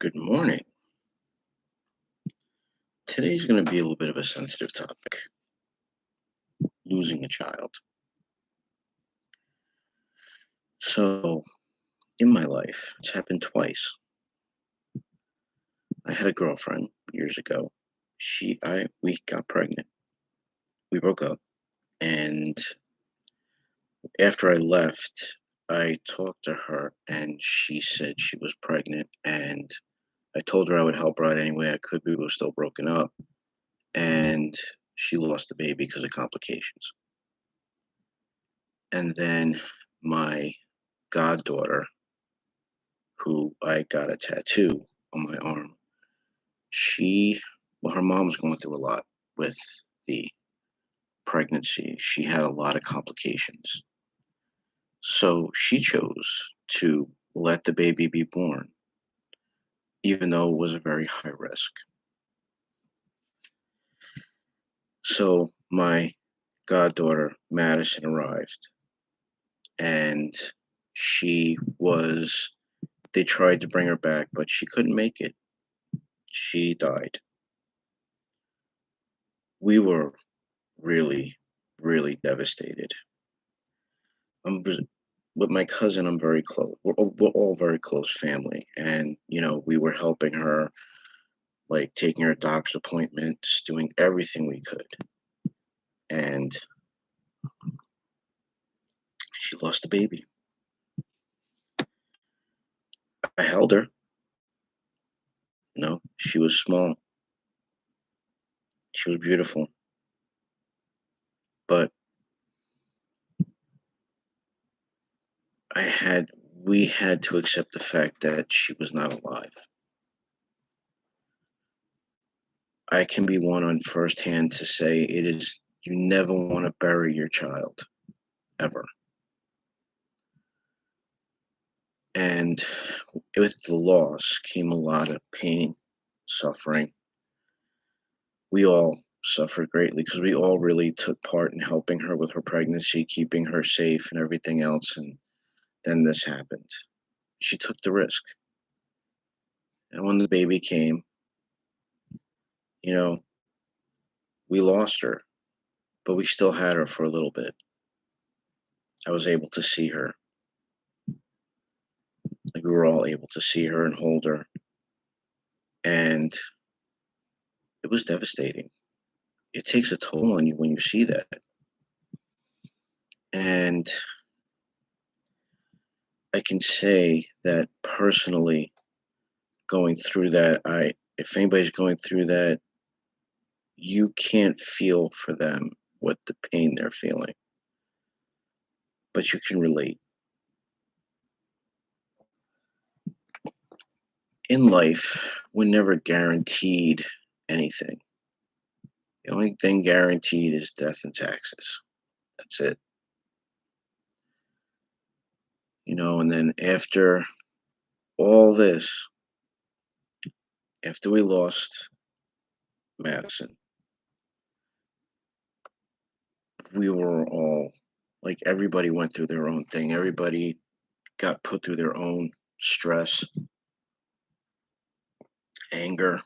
Good morning. Today's going to be a little bit of a sensitive topic, losing a child. So, in my life, it's happened twice. I had a girlfriend years ago. We got pregnant. We broke up. And after I left, I talked to her and she said she was pregnant. And I told her I would help her out any way I could. We were still broken up. And she lost the baby because of complications. And then my goddaughter, who I got a tattoo on my arm, she, well, her mom was going through a lot with the pregnancy. She had a lot of complications. So she chose to let the baby be born, even though it was a very high risk. So my goddaughter, Madison, arrived and she was, they tried to bring her back, but she couldn't make it. She died. We were really, really devastated. I'm with my cousin. I'm very close. We're all very close family, and we were helping her, like taking her doctor's appointments, doing everything we could, and she lost a baby. I held her. She was small. She was beautiful, but I had we had to accept the fact that she was not alive. I can be one on firsthand to say it is you never want to bury your child ever. And with the loss came a lot of pain, suffering. We all suffered greatly because we all really took part in helping her with her pregnancy, keeping her safe, and everything else. And then this happened. She took the risk. And when the baby came, you know, we lost her, but we still had her for a little bit. I was able to see her. Like we were all able to see her and hold her. And it was devastating. It takes a toll on you when you see that. And I can say that personally, going through that, if anybody's going through that, you can't feel for them what the pain they're feeling, but you can relate. In life, we're never guaranteed anything. The only thing guaranteed is death and taxes. That's it. And then after all this, after we lost Madison, we were all like everybody went through their own thing. Everybody got put through their own stress, anger,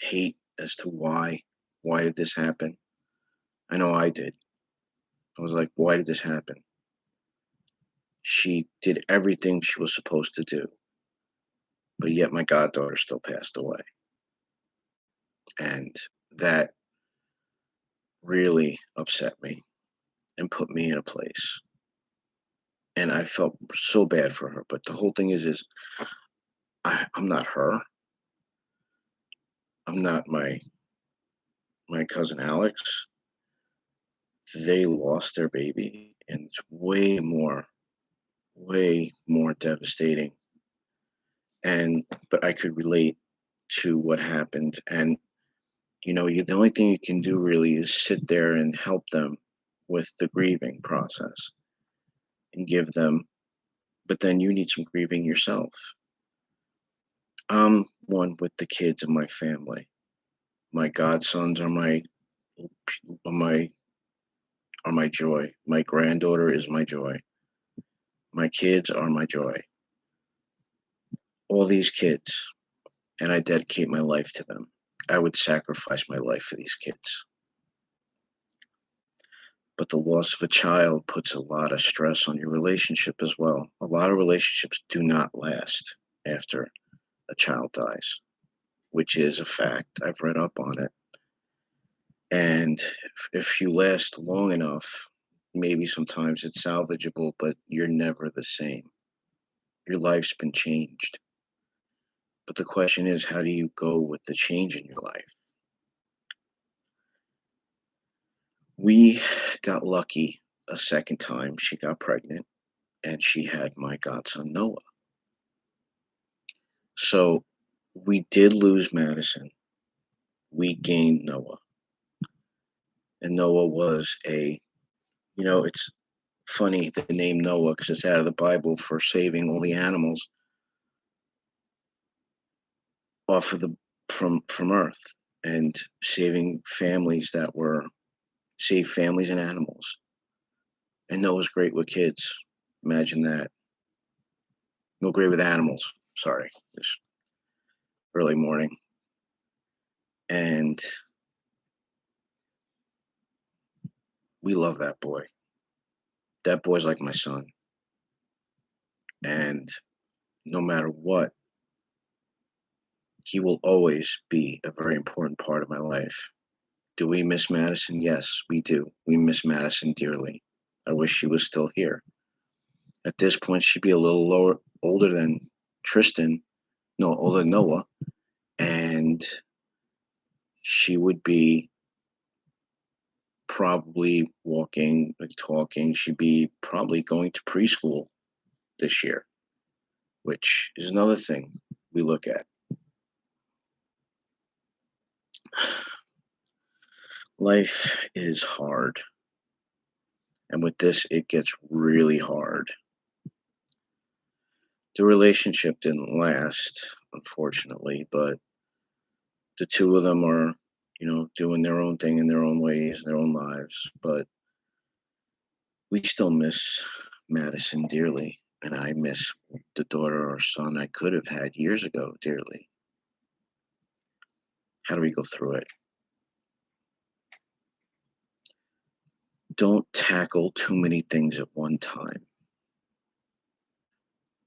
hate as to why did this happen. I know I did. I was like, why did this happen? She did everything she was supposed to do, but yet my goddaughter still passed away. And that really upset me and put me in a place. And I felt so bad for her. But the whole thing is I'm not her. I'm not my cousin Alex. They lost their baby, and it's way more devastating. And but I could relate to what happened. And the only thing you can do really is sit there and help them with the grieving process and give them, but then you need some grieving yourself. I'm one with the kids in my family. My godsons are my are my joy. My granddaughter is my joy. My kids are my joy. all these kids, and I dedicate my life to them. I would sacrifice my life for these kids. But the loss of a child puts a lot of stress on your relationship as well. A lot of relationships do not last after a child dies, which is a fact. I've read up on it. And if you last long enough, maybe sometimes it's salvageable, but you're never the same. Your life's been changed. But the question is, how do you go with the change in your life? We got lucky a second time. She got pregnant and she had my godson Noah. So we did lose Madison. We gained Noah. And Noah was it's funny the name Noah because it's out of the Bible for saving all the animals off of the from Earth and saving families that were save families and animals. And Noah's great with kids. Imagine that. No, great with animals. Sorry, this early morning. And we love that boy. That boy's like my son. And no matter what, he will always be a very important part of my life. Do we miss Madison? Yes, we do. We miss Madison dearly. I wish she was still here. At this point, she'd be a little older than Tristan, no, older than Noah, and she would be probably walking, like talking. She'd be probably going to preschool this year, which is another thing we look at. Life is hard. And with this, it gets really hard. The relationship didn't last, unfortunately, but the two of them are, doing their own thing in their own ways, their own lives. But we still miss Madison dearly. And I miss the daughter or son I could have had years ago dearly. How do we go through it? Don't tackle too many things at one time.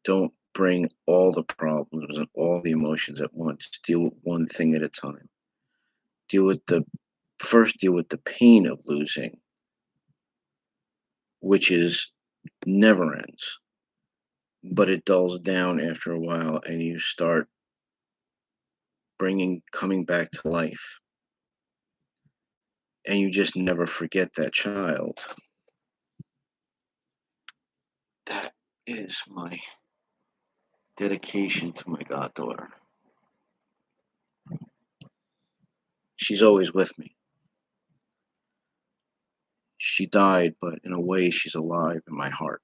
Don't bring all the problems and all the emotions at once. Deal with one thing at a time. Deal with the deal with the pain of losing, which is never ends, but it dulls down after a while and you start coming back to life and you just never forget that child. That is my dedication to my goddaughter. She's always with me. She died, but in a way, she's alive in my heart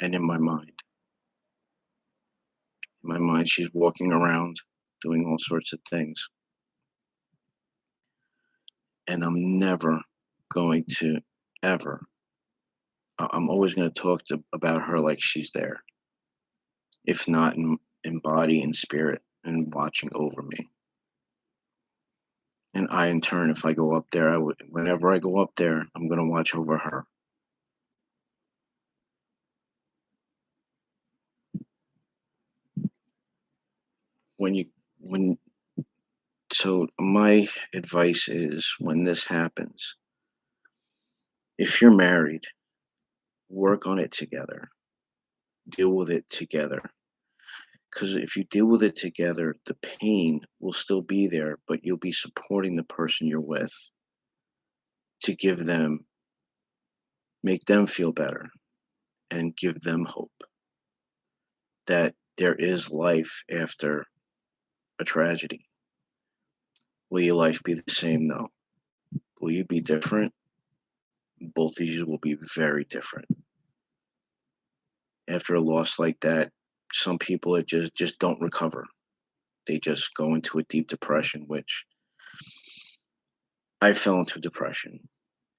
and in my mind. In my mind, she's walking around doing all sorts of things. And I'm never going to ever, I'm always going to talk about her like she's there, if not in body and spirit and watching over me. And I, in turn, if I go up there, whenever I go up there, I'm going to watch over her. When you, when, so my advice is when this happens, if you're married, work on it together, deal with it together. Because if you deal with it together, the pain will still be there, but you'll be supporting the person you're with to make them feel better and give them hope that there is life after a tragedy. Will your life be the same? No. Will you be different? Both of you will be very different. After a loss like that, some people just don't recover. They just go into a deep depression, which I fell into depression.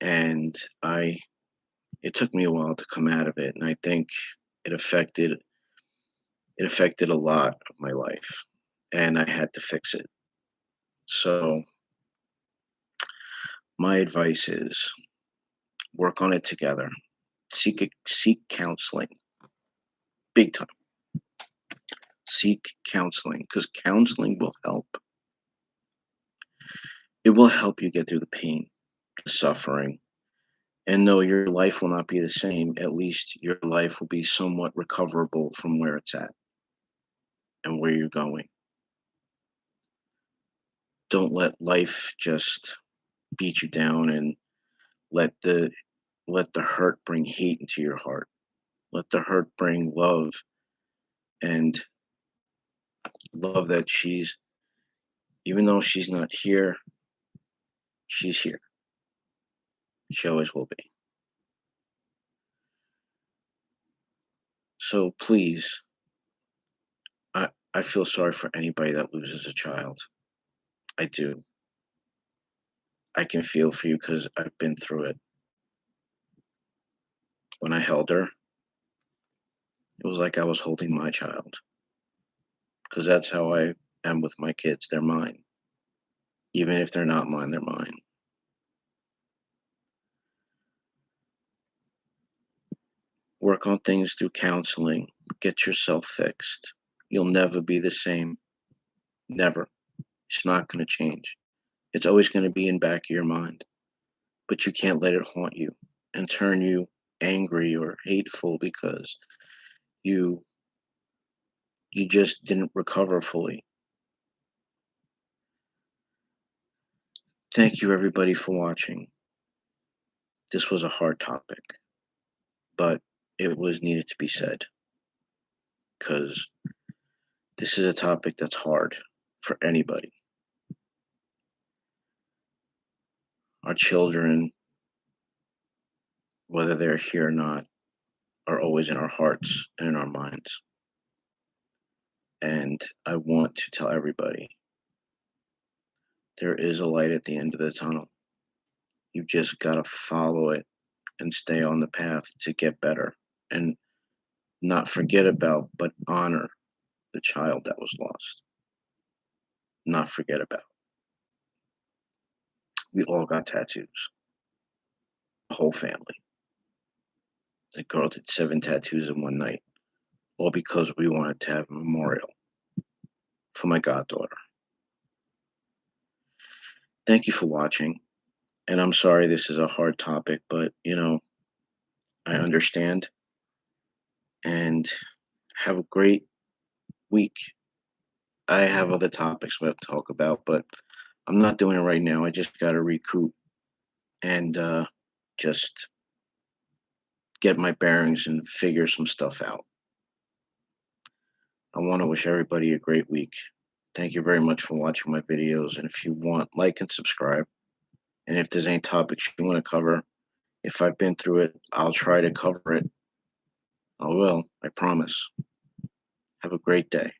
And it took me a while to come out of it. And I think it affected it affected a lot of my life, and I had to fix it. So, my advice is work on it together. Seek counseling, big time. Seek counseling because counseling will help. It will help you get through the pain, the suffering, and though your life will not be the same, at least your life will be somewhat recoverable from where it's at and where you're going. Don't let life just beat you down and let the let the hurt bring hate into your heart. Let the hurt bring love and love that she's even though she's not here, she's here. She always will be. So please, I feel sorry for anybody that loses a child. I do. I can feel for you because I've been through it. When I held her, it was like I was holding my child because that's how I am with my kids. They're mine. Even if they're not mine, they're mine. Work on things through counseling. Get yourself fixed. You'll never be the same. Never. It's not going to change. It's always going to be in back of your mind, but you can't let it haunt you and turn you angry or hateful because you you just didn't recover fully. Thank you everybody for watching. This was a hard topic, but it was needed to be said because this is a topic that's hard for anybody. Our children, whether they're here or not, are always in our hearts and in our minds. And I want to tell everybody there is a light at the end of the tunnel. You just got to follow it and stay on the path to get better and not forget about, but honor the child that was lost. Not forget about. We all got tattoos, the whole family. The girl did 7 tattoos in one night, all because we wanted to have a memorial for my goddaughter. Thank you for watching. And I'm sorry this is a hard topic, but I understand. And have a great week. I have other topics we have to talk about, but I'm not doing it right now. I just got to recoup and just get my bearings and figure some stuff out. I want to wish everybody a great week. Thank you very much for watching my videos. And if you want, like and subscribe. And if there's any topics you want to cover, if I've been through it, I'll try to cover it. I will. I promise. Have a great day.